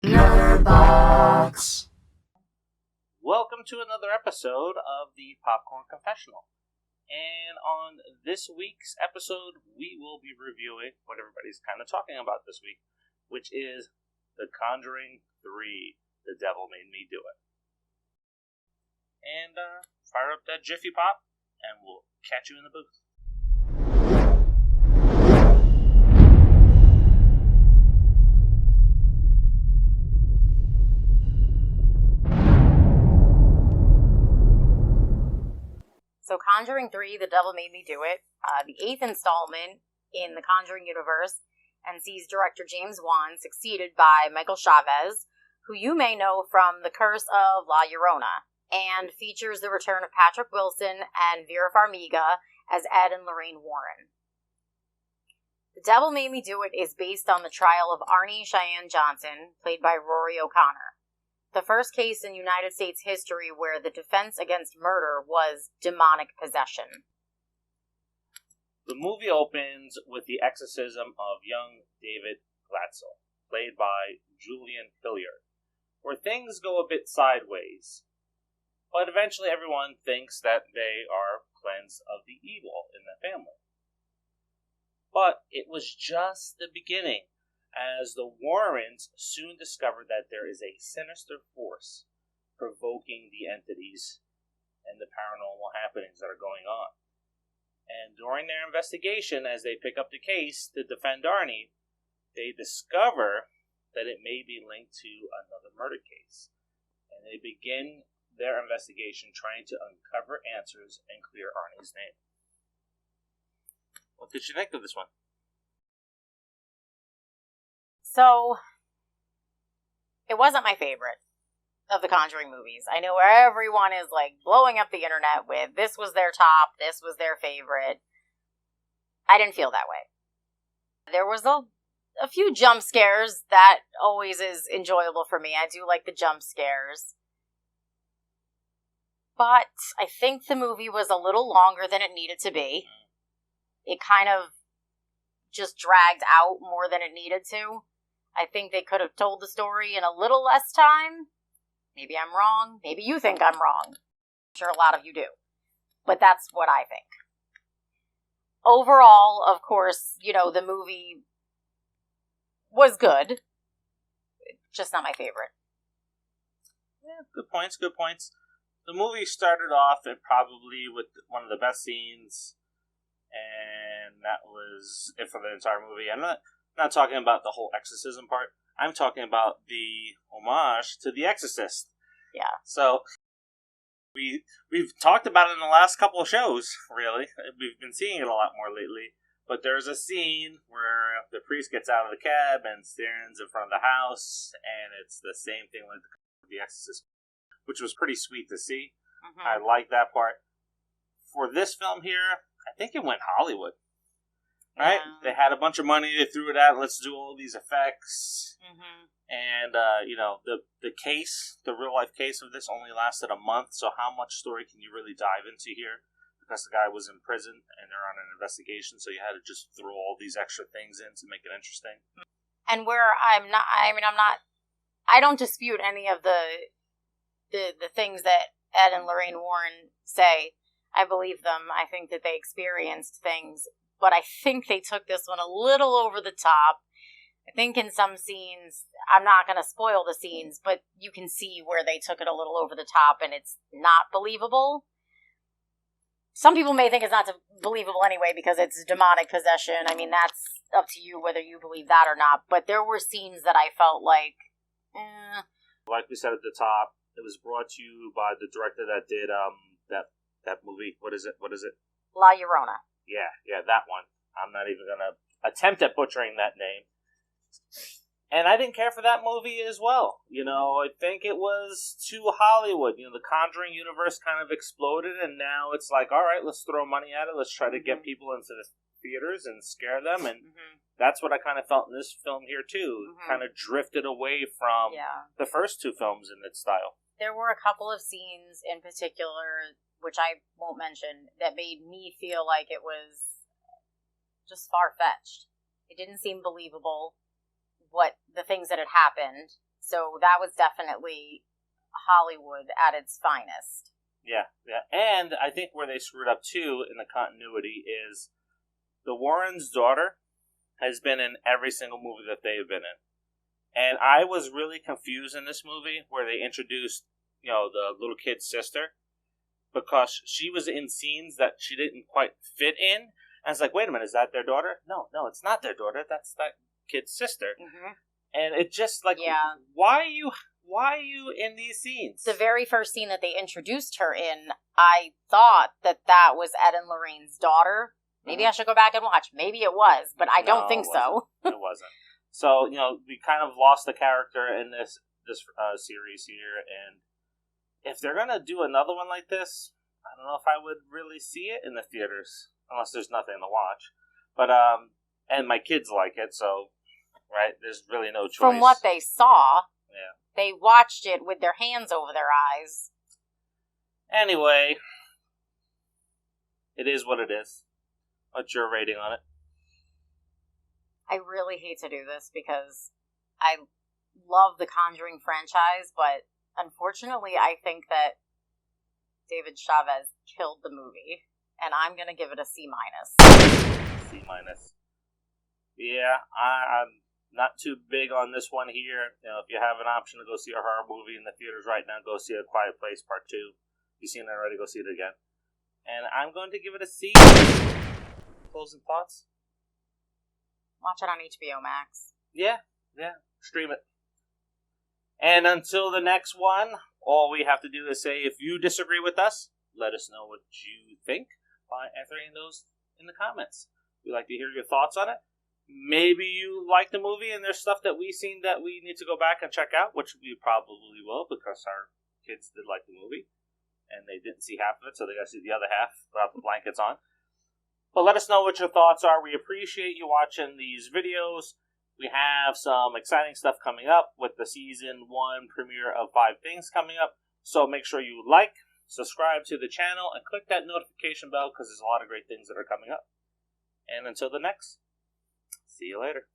bOX. Welcome to another episode of the Popcorn Confessional. And on this week's episode, we will be reviewing what everybody's kind of talking about this week, which is The Conjuring 3, The Devil Made Me Do It. And fire up that Jiffy Pop, and we'll catch you in the booth. So Conjuring 3, The Devil Made Me Do It, the 8th installment in the Conjuring universe, and sees director James Wan succeeded by Michael Chavez, who you may know from The Curse of La Llorona, and features the return of Patrick Wilson and Vera Farmiga as Ed and Lorraine Warren. The Devil Made Me Do It is based on the trial of Arnie Cheyenne Johnson, played by Rory O'Connor. The first case in United States history where the defense against murder was demonic possession. The movie opens with the exorcism of young David Glatzel, played by Julian Hilliard, where things go a bit sideways, but eventually everyone thinks that they are cleansed of the evil in the family. But it was just the beginning, as the Warrens soon discovered that there is a sinister force provoking the entities and the paranormal happenings that are going on. And during their investigation, as they pick up the case to defend Arnie, they discover that it may be linked to another murder case. And they begin their investigation trying to uncover answers and clear Arnie's name. What did you think of this one? So, it wasn't my favorite of the Conjuring movies. I know where everyone is like blowing up the internet with this was their top, this was their favorite. I didn't feel that way. There was a few jump scares that always is enjoyable for me. I do like the jump scares. But I think the movie was a little longer than it needed to be. It kind of just dragged out more than it needed to. I think they could have told the story in a little less time. Maybe I'm wrong. Maybe you think I'm wrong. I'm sure a lot of you do. But that's what I think. Overall, of course, the movie was good. Just not my favorite. Yeah, good points. The movie started off probably with one of the best scenes, and that was it for the entire movie. I'm not talking about the whole exorcism part. I'm talking about the homage to The Exorcist. Yeah. So, we've talked about it in the last couple of shows, really. We've been seeing it a lot more lately. But there's a scene where the priest gets out of the cab and stands in front of the house, and it's the same thing like The Exorcist, which was pretty sweet to see. Mm-hmm. I like that part. For this film here, I think it went Hollywood. Right? Yeah. They had a bunch of money, they threw it out, let's do all these effects. Mm-hmm. And, the case, the real-life case of this only lasted a month, so how much story can you really dive into here? Because the guy was in prison, and they're on an investigation, so you had to just throw all these extra things in to make it interesting. And where I don't dispute any of the things that Ed and Lorraine Warren say. I believe them. I think that they experienced things. But I think they took this one a little over the top. I think in some scenes, I'm not going to spoil the scenes, but you can see where they took it a little over the top and it's not believable. Some people may think it's not believable anyway because it's demonic possession. I mean, that's up to you whether you believe that or not. But there were scenes that I felt like, Like we said at the top, it was brought to you by the director that did that movie. What is it? La Llorona. Yeah, that one. I'm not even going to attempt at butchering that name. And I didn't care for that movie as well. I think it was too Hollywood. The Conjuring universe kind of exploded, and now it's like, all right, let's throw money at it. Let's try to get people into the theaters and scare them. And that's what I kind of felt in this film here, too. Kind of drifted away from the first two films in its style. There were a couple of scenes in particular, which I won't mention, that made me feel like it was just far-fetched. It didn't seem believable, what the things that had happened. So that was definitely Hollywood at its finest. Yeah. And I think where they screwed up, too, in the continuity is the Warrens' daughter has been in every single movie that they've been in. And I was really confused in this movie where they introduced, the little kid's sister, because she was in scenes that she didn't quite fit in. And it's like, wait a minute, is that their daughter? No, it's not their daughter. That's that kid's sister. Mm-hmm. And it just, like, why are you in these scenes? The very first scene that they introduced her in, I thought that was Ed and Lorraine's daughter. Maybe I should go back and watch. Maybe it was, but I don't think so. It wasn't. So, we kind of lost the character in this series here, and if they're going to do another one like this, I don't know if I would really see it in the theaters, unless there's nothing to watch. But, and my kids like it, so, right, there's really no choice. From what they saw, they watched it with their hands over their eyes. Anyway, it is what it is. What's your rating on it? I really hate to do this because I love the Conjuring franchise, but unfortunately I think that David Chavez killed the movie, and I'm going to give it a C-. C-. Yeah, I'm not too big on this one here. If you have an option to go see a horror movie in the theaters right now, go see A Quiet Place Part 2. If you've seen it already, go see it again. And I'm going to give it a C. Closing thoughts? Watch it on HBO Max. Yeah, stream it. And until the next one, all we have to do is say, if you disagree with us, let us know what you think by answering those in the comments. We'd like to hear your thoughts on it. Maybe you like the movie and there's stuff that we've seen that we need to go back and check out, which we probably will because our kids did like the movie and they didn't see half of it, so they got to see the other half without the blankets on. But let us know what your thoughts are. We appreciate you watching these videos. We have some exciting stuff coming up with the Season 1 premiere of 5 Things coming up. So make sure you like, subscribe to the channel, and click that notification bell because there's a lot of great things that are coming up. And until the next, see you later.